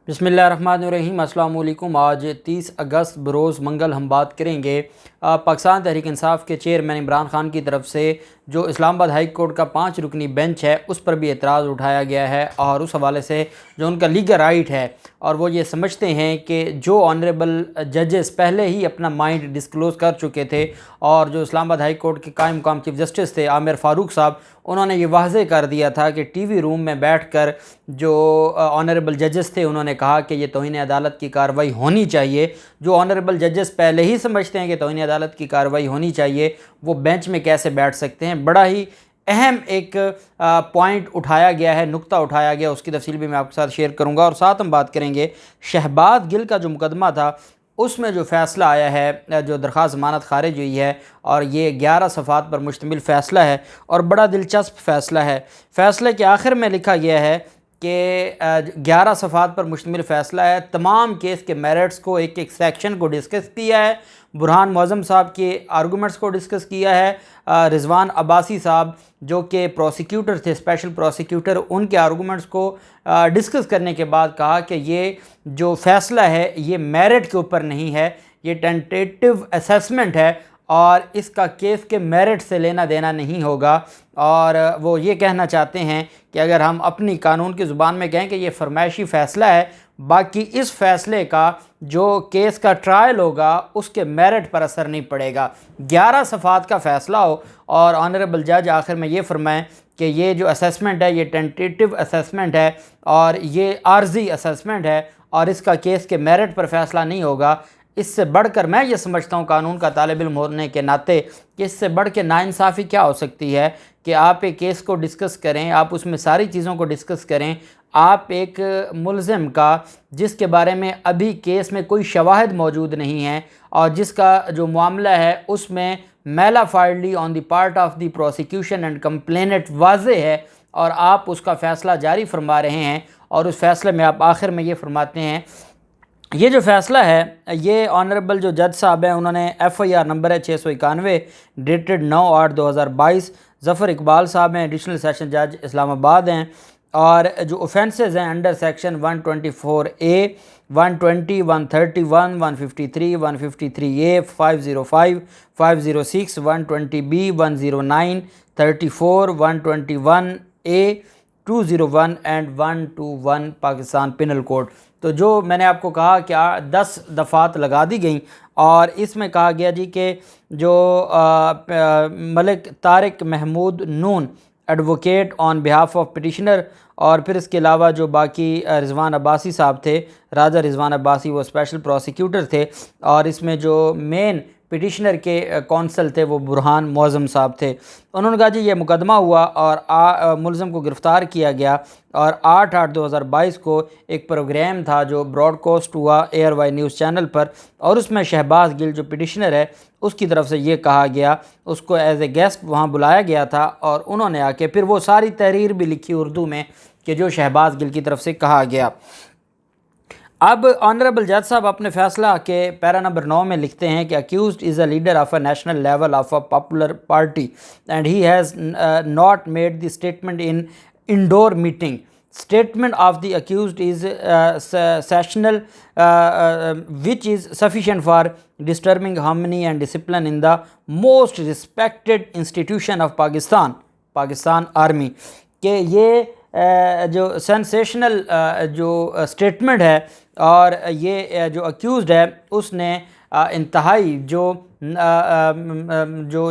बिस्मिल्लाहिर्रहमानिर्रहीम। अस्सलाम वालेकुम। आज 30 अगस्त बरोज़ मंगल हम बात करेंगे पाकिस्तान तहरीक इंसाफ के चेयरमैन इमरान खान की तरफ से जो इस्लामाबाद हाई कोर्ट का 5 रुकनी बेंच है उस पर भी एतराज़ उठाया गया है और उस हवाले से जो उनका लीगल राइट है और वो ये समझते हैं कि जो ऑनरेबल जजेस पहले ही अपना माइंड डिस्क्लोज़ कर चुके थे और जो इस्लामाबाद हाई कोर्ट के कायम मुकाम चीफ जस्टिस थे आमिर फ़ारूक साहब, उन्होंने ये वाज़े कर दिया था कि टीवी रूम में बैठकर जो ऑनरेबल जजेस थे उन्होंने कहा कि ये तौहीन अदालत की कार्रवाई होनी चाहिए। जो ऑनरेबल जजेस पहले ही समझते हैं कि तौहीन अदालत की कार्रवाई होनी चाहिए, वो बेंच में कैसे बैठ सकते हैं। बड़ा ही अहम एक पॉइंट उठाया गया है, नुक्ता उठाया गया, उसकी तफसील भी मैं आपके साथ शेयर करूँगा। और साथ हम बात करेंगे शहबाज गिल का जो मुकदमा था उसमें जो फ़ैसला आया है, जो दरख्वास्त ज़मानत खारिज हुई है और ये 11 सफ़ात पर मुश्तमिल फ़ैसला है और बड़ा दिलचस्प फ़ैसला है। फ़ैसले के आखिर में लिखा गया है कि 11 सफ़ात पर मुश्तमिल फ़ैसला है, तमाम केस के मेरिट्स को एक एक सेक्शन को डिस्कस किया है, बुरहान मुअज़्ज़म साहब के आर्गूमेंट्स को डिस्कस किया है, रिजवान अब्बासी साहब जो कि प्रोसिक्यूटर थे, स्पेशल प्रोसिक्यूटर, उनके आर्गूमेंट्स को डिस्कस करने के बाद कहा कि ये जो फ़ैसला है ये मेरिट के ऊपर नहीं है, ये टेंटेटिव असेसमेंट है और इसका केस के मेरिट से लेना देना नहीं होगा। और वो ये कहना चाहते हैं कि अगर हम अपनी कानून की ज़ुबान में कहें कि ये फरमाइशी फ़ैसला है, बाकी इस फ़ैसले का जो केस का ट्रायल होगा उसके मेरिट पर असर नहीं पड़ेगा। 11 सफ़ात का फ़ैसला हो और ऑनरेबल जज आखिर में ये फरमाएं कि ये जो असेसमेंट है ये टेंटेटिव असेसमेंट है और ये आर्जी असेसमेंट है और इसका केस के मेरिट पर फ़ैसला नहीं होगा। इससे बढ़कर मैं ये समझता हूँ कानून का तालिब इल्म होने के नाते कि इससे बढ़ के नाइंसाफ़ी क्या हो सकती है कि आप एक केस को डिस्कस करें, आप उसमें सारी चीज़ों को डिस्कस करें, आप एक मुलज़िम का जिसके बारे में अभी केस में कोई शवाहिद मौजूद नहीं है और जिसका जो मामला है उसमें mala fidely on the part of the prosecution and complainant वाज़े है और आप उसका फ़ैसला जारी फरमा रहे हैं और उस फैसले में आप आखिर में ये फरमाते हैं। ये जो फ़ैसला है ये ऑनरेबल जो जज साहब हैं उन्होंने FIR नंबर है 691 डेटेड 9/8/2022, ज़फ़र इकबाल साहब हैं, एडिशनल सेशन जज इस्लामाबाद हैं और जो ऑफेंसेस हैं under section 124A, 120, 131, 153, 153A, 505, 506, 120B, 109, 34, 121A, 201 and 121 Pakistan penal code. तो जो मैंने आपको कहा कि 10 दफ़ात लगा दी गई और इसमें कहा गया जी कि जो Malik Tariq Mahmood Noon advocate on behalf of petitioner और फिर इसके अलावा जो बाकी रिजवान अब्बासी साहब थे, राजा रिजवान अब्बासी, वो स्पेशल प्रोसिक्यूटर थे और इसमें जो मेन पिटिशनर के कौंसल थे वो बुरहान मुअज़्ज़म साहब थे। उन्होंने कहा जी ये मुकदमा हुआ और मुलज़म को गिरफ़्तार किया गया और 8/8/2022 को एक प्रोग्राम था जो ब्रॉडकास्ट हुआ ARY न्यूज़ चैनल पर और उसमें शहबाज गिल जो पिटिशनर है उसकी तरफ से ये कहा गया, उसको एज ए गेस्ट वहाँ बुलाया गया था और उन्होंने आके फिर वो सारी तहरीर भी लिखी उर्दू में कि जो शहबाज गिल की तरफ से कहा गया। अब ऑनरेबल जज साहब अपने फ़ैसला के पैरा नंबर 9 में लिखते हैं कि accused is a leader of a national level of a popular party and he has not made the statement in indoor meeting. Statement of the accused is sessional which is sufficient for disturbing harmony and discipline in the most respected institution of Pakistan Army। कि ये जो sensational जो statement है और ये जो अक्यूज़ड है उसने इंतहाई जो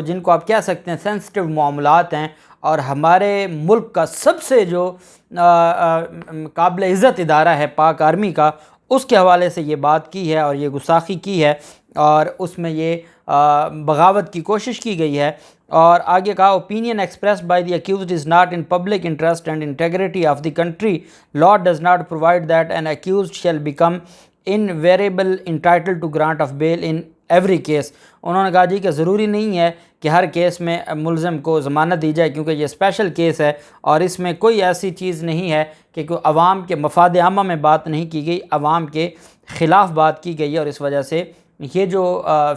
जिनको आप कह सकते हैं सेंसिटिव मामलात हैं और हमारे मुल्क का सबसे जो काबिल इज़्ज़त इदारा है पाक आर्मी का, उसके हवाले से ये बात की है और ये गुस्ताखी की है और उसमें ये बगावत की कोशिश की गई है। और आगे कहा opinion express by the accused is not in public interest and integrity of the country, law does not provide that an accused shall become invariably entitled to grant of bail in every case. उन्होंने कहा जी कि ज़रूरी नहीं है कि हर case में मुलज़म को ज़मानत दी जाए क्योंकि ये स्पेशल केस है और इसमें कोई ऐसी चीज़ नहीं है कि कोई अवाम के मफाद आमा में बात नहीं की गई, अवाम के ख़िलाफ़ बात की गई। और इस वजह से ये जो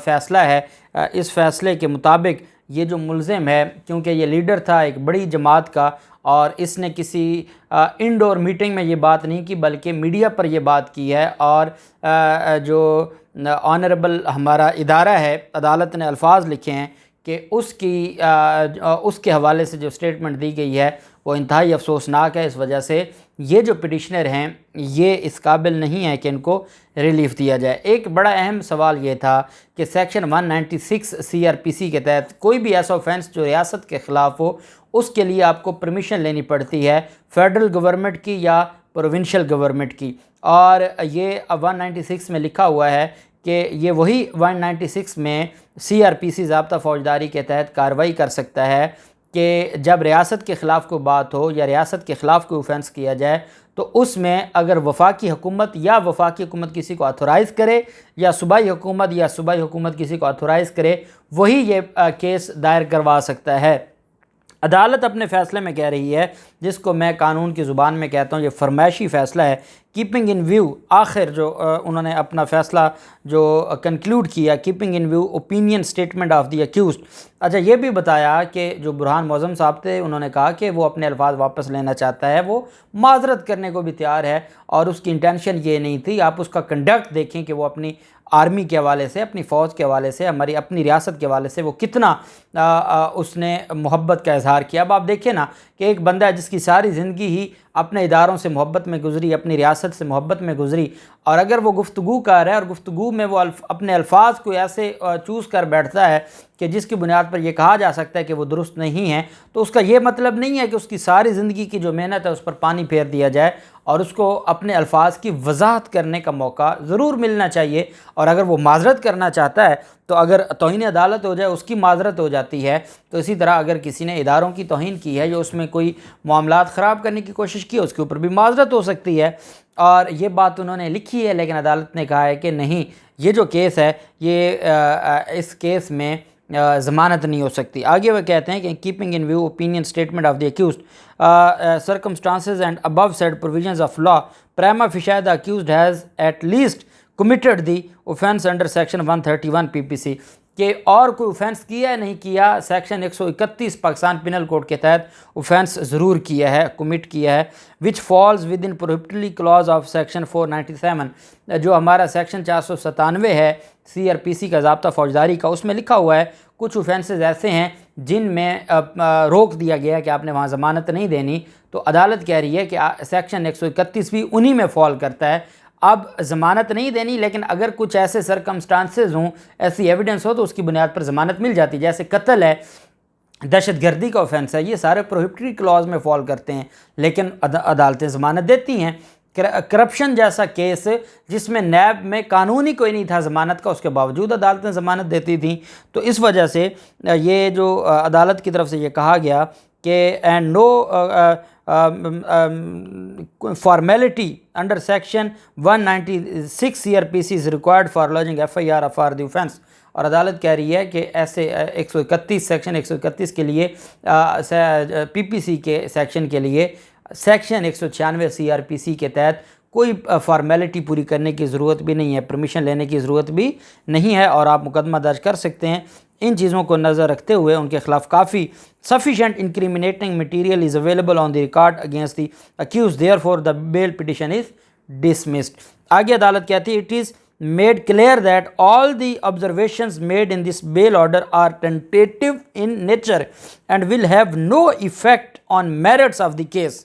फ़ैसला है, इस फ़ैसले के मुताबिक ये जो मुलज़िम है क्योंकि ये लीडर था एक बड़ी जमात का और इसने किसी इंडोर मीटिंग में ये बात नहीं की बल्कि मीडिया पर ये बात की है। और जो ऑनरेबल हमारा इदारा है अदालत ने अल्फाज लिखे हैं कि उसके हवाले से जो स्टेटमेंट दी गई है वो इंतहाई अफसोसनाक है। इस वजह से ये जो पिटिशनर हैं ये इस काबिल नहीं है कि इनको रिलीफ दिया जाए। एक बड़ा अहम सवाल ये था कि सेक्शन 196 CRPC के तहत कोई भी ऐसा ऑफेंस जो रियासत के ख़िलाफ़ हो उसके लिए आपको परमिशन लेनी पड़ती है फेडरल गवर्नमेंट की या प्रोविंशियल गवर्नमेंट की। और ये 196 में लिखा हुआ है कि ये वही 196 में CRPC ज़ाब्ता फ़ौजदारी के तहत कार्रवाई कर सकता है कि जब रियासत के ख़िलाफ़ कोई बात हो या रियासत के ख़िलाफ़ कोई ऑफेंस किया जाए तो उसमें अगर वफाकी हुकूमत या वफाकी हुकूमत किसी को ऑथोराइज़ करे या सूबाई हुकूमत या सूबाई हुकूमत किसी को ऑथोराइज़ करे वही ये केस दायर करवा सकता है। अदालत अपने फ़ैसले में कह रही है, जिसको मैं कानून की ज़ुबान में कहता हूँ ये फरमाइशी फ़ैसला है, कीपिंग इन व्यू, आखिर जो उन्होंने अपना फ़ैसला जो कंक्लूड किया, keeping in view opinion statement of the accused. अच्छा, ये भी बताया कि जो बुरहान मौज़म साहब थे उन्होंने कहा कि वो अपने अल्फाज वापस लेना चाहता है, वो माज़रत करने को भी तैयार है और उसकी इंटेंशन ये नहीं थी। आप उसका कंडक्ट देखें कि वो अपनी आर्मी के हवाले से, अपनी फ़ौज के हवाले से, हमारी अपनी रियासत के हवाले से वो कितना उसने मोहब्बत का इजहार किया। अब आप देखें ना कि एक बंदा है जिसकी सारी ज़िंदगी ही अपने इदारों से मोहब्बत में गुजरी, अपनी रियासत से मोहब्बत में गुजरी, और अगर वो गुफ्तगू कर रहा है और गुफ्तगू में वो अपने अल्फाज को ऐसे चूज़ कर बैठता है कि जिसकी बुनियाद पर यह कहा जा सकता है कि वो दुरुस्त नहीं है, तो उसका ये मतलब नहीं है कि उसकी सारी ज़िंदगी की जो मेहनत है उस पर पानी फेर दिया जाए और उसको अपने अल्फाज की वजाहत करने का मौका ज़रूर मिलना चाहिए। और अगर वो माजरत करना चाहता है तो अगर तौहीन अदालत हो जाए उसकी माजरत हो जाती है, तो इसी तरह अगर किसी ने इदारों की तौहीन की है, जो उसमें कोई मामलात ख़राब करने की कोशिश की है, उसके ऊपर भी माजरत हो सकती है। और ये बात उन्होंने लिखी है, लेकिन अदालत ने कहा है कि नहीं, ये जो केस है ये इस केस में ज़मानत नहीं हो सकती। आगे वह कहते हैं कि keeping in view opinion statement of the accused circumstances and above said provisions of law, prima facie the accused has at least committed the offence under section 131 PPC, कि और कोई ऑफेंस किया नहीं किया, सेक्शन 131 पाकिस्तान पिनल कोड के तहत offence ज़रूर किया है, कमिट किया है, which falls with in prohibitory clause of section 497, जो हमारा सेक्शन 497 है CRPC का ज़ाब्ता फ़ौजदारी का, उसमें लिखा हुआ है कुछ ऑफेंसेस ऐसे हैं जिनमें रोक दिया गया है कि आपने वहाँ ज़मानत नहीं देनी। तो अदालत कह रही है कि सेक्शन 131 भी उन्हीं में फॉल करता है। अब ज़मानत नहीं देनी, लेकिन अगर कुछ ऐसे सरकमस्टांसेस हों, ऐसी एविडेंस हो, तो उसकी बुनियाद पर ज़मानत मिल जाती है। जैसे कत्ल है, दहशतगर्दी का ऑफेंस है, ये सारे प्रोहिबिटरी क्लॉज में फॉल करते हैं, लेकिन अदालतें ज़मानत देती हैं। करप्शन जैसा केस जिसमें नैब में कानून ही कोई नहीं था ज़मानत का, उसके बावजूद अदालतें ज़मानत देती थी। तो इस वजह से ये जो अदालत की तरफ से ये कहा गया कि and no formality under section 196 CRPC is required for lodging FIR for the offence. और अदालत कह रही है कि ऐसे 131 सेक्शन 131 के लिए PPC के सेक्शन के लिए सेक्शन 196 CRPC के तहत कोई फॉर्मेलिटी पूरी करने की ज़रूरत भी नहीं है, परमिशन लेने की ज़रूरत भी नहीं है, और आप मुकदमा दर्ज कर सकते हैं। इन चीज़ों को नज़र रखते हुए उनके ख़िलाफ़ काफ़ी sufficient incriminating material is available on the record against the accused, therefore the bail petition is dismissed. आगे अदालत कहती है, it is made clear that all the observations made in this bail order are tentative in nature and will have no effect on merits of the case,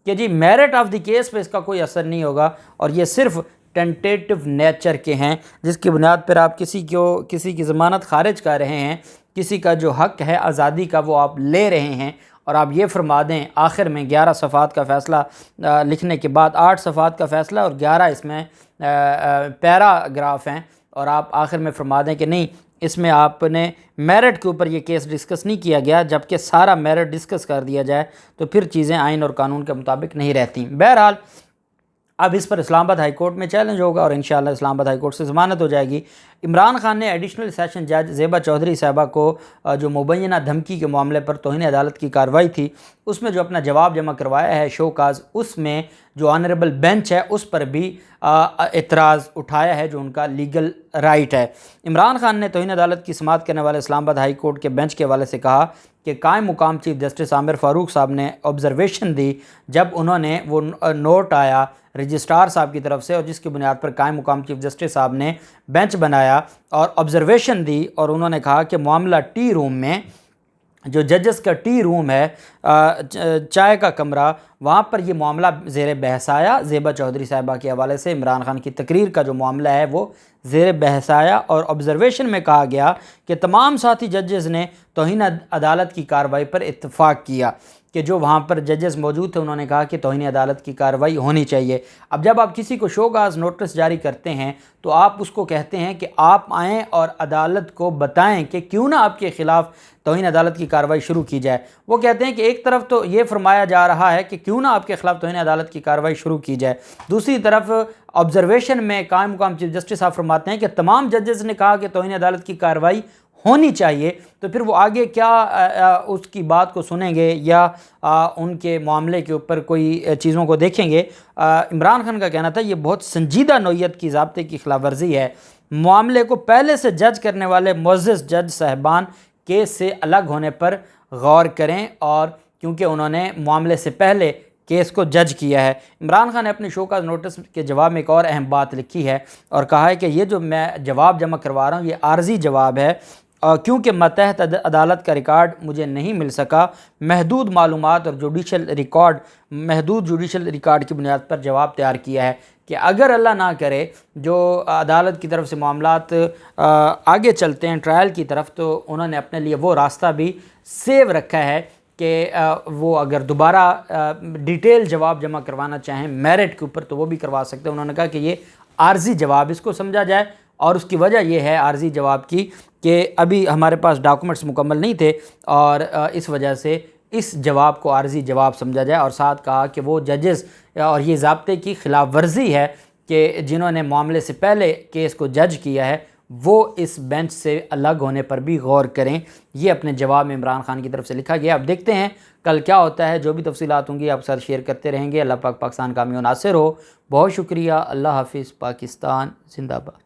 कि जी merit of the case पे इसका कोई असर नहीं होगा और ये सिर्फ टेंटेटिव नेचर के हैं, जिसकी बुनियाद पर आप किसी की ज़मानत खारिज कर रहे हैं, किसी का जो हक़ है आज़ादी का वो आप ले रहे हैं। और आप ये फरमा दें, आखिर में 11 सफ़ात का फ़ैसला लिखने के बाद 8 सफ़ात का फ़ैसला और 11 इसमें पैराग्राफ हैं, और आप आखिर में फरमा दें कि नहीं, इसमें आपने मेरिट के ऊपर ये केस डिस्कस नहीं किया गया, जबकि सारा मेरिट डिस्कस कर दिया जाए तो फिर चीज़ें आइन और कानून के मुताबिक नहीं रहती। बहरहाल अब इस पर इस्लामाबाद हाई कोर्ट में चैलेंज होगा और इंशाअल्लाह इस्लामाबाद हाई कोर्ट से ज़मानत हो जाएगी। इमरान खान ने एडिशनल सेशन जज ज़ेबा चौधरी साहबा को जो मुबैना धमकी के मामले पर तौहीन अदालत की कार्रवाई थी उसमें जो अपना जवाब जमा करवाया है शोकाज, उसमें जो ऑनरेबल बेंच है उस पर भी एतराज़ उठाया है, जो उनका लीगल राइट है। इमरान खान ने तौहीन अदालत की समाअत करने वाले इस्लामाबाद हाई कोर्ट के बेंच के हवाले से कहा कि कायम मुकाम चीफ जस्टिस आमिर फ़ारूक साहब ने ऑब्ज़रवेशन दी जब उन्होंने वो नोट आया रजिस्ट्रार साहब की तरफ से, और जिसकी बुनियाद पर कायम मुकाम चीफ जस्टिस साहब ने बेंच बनाया और ऑब्ज़रवेशन दी, और उन्होंने कहा कि मामला टी रूम में, जो जजेस का टी रूम है, चाय का कमरा, वहाँ पर ये मामला ज़ेर बहस आया। ज़ेबा चौधरी साहिबा के हवाले से इमरान खान की तकरीर का जो मामला है वो ज़ेर बहस आया, और ऑब्ज़रवेशन में कहा गया कि तमाम साथी जजेस ने तौहीन अदालत की कार्रवाई पर इत्तफ़ाक़ किया कि जो वहाँ पर जजेस मौजूद थे उन्होंने कहा कि तौहीन अदालत की कार्रवाई होनी चाहिए। अब जब आप किसी को शोकाज़ नोटिस जारी करते हैं तो आप उसको कहते हैं कि आप आएँ और अदालत को बताएं कि क्यों ना आपके ख़िलाफ़ तौहीन अदालत की कार्रवाई शुरू की जाए। वो कहते हैं कि एक तरफ तो ये फरमाया जा रहा है कि क्यों ना आपके ख़िलाफ़ तौहीन अदालत की कार्रवाई शुरू की जाए, दूसरी तरफ ऑब्ज़रवेशन में कायम मुकाम चीफ जस्टिस साहब फरमाते हैं कि तमाम जजेस ने कहा कि तौहीन अदालत की कार्रवाई होनी चाहिए। तो फिर वो आगे क्या उसकी बात को सुनेंगे या उनके मामले के ऊपर कोई चीज़ों को देखेंगे। इमरान खान का कहना था ये बहुत संजीदा नौइयत की ज़ाब्ते की खिलाफ वर्जी है। मामले को पहले से जज करने वाले मुअज़्ज़ज़ जज साहिबान केस से अलग होने पर गौर करें, और क्योंकि उन्होंने मामले से पहले केस को जज किया है। इमरान खान ने अपने शोकाज़ नोटिस के जवाब में एक और अहम बात लिखी है और कहा है कि ये जो मैं जवाब जमा करवा रहा हूँ ये आर्जी जवाब है, क्योंकि मतहत अदालत का रिकॉर्ड मुझे नहीं मिल सका। महदूद मालूमात और महदूद जुडिशल रिकॉर्ड की बुनियाद पर जवाब तैयार किया है कि अगर अल्लाह ना करे जो अदालत की तरफ से मामलात आगे चलते हैं ट्रायल की तरफ, तो उन्होंने अपने लिए वो रास्ता भी सेव रखा है कि वो अगर दोबारा डिटेल जवाब जमा करवाना चाहें मेरिट के ऊपर तो वो भी करवा सकते हैं। उन्होंने कहा कि ये आर्जी जवाब इसको समझा जाए, और उसकी वजह यह है आर्जी जवाब की कि अभी हमारे पास डॉक्यूमेंट्स मुकम्मल नहीं थे, और इस वजह से इस जवाब को आर्जी जवाब समझा जाए। और साथ कहा कि वो जजेस, और ये ज़ाब्ते की खिलाफ वर्जी है कि जिन्होंने मामले से पहले केस को जज किया है वो इस बेंच से अलग होने पर भी गौर करें। ये अपने जवाब में इमरान खान की तरफ से लिखा गया। अब देखते हैं कल क्या होता है। जो भी तफसीलात होंगी आप साथ शेयर करते रहेंगे। अल्लाह पाक पाकिस्तान कामयाब नासिर हो। बहुत शुक्रिया। अल्लाह हाफिज़। पाकिस्तान जिंदाबाद।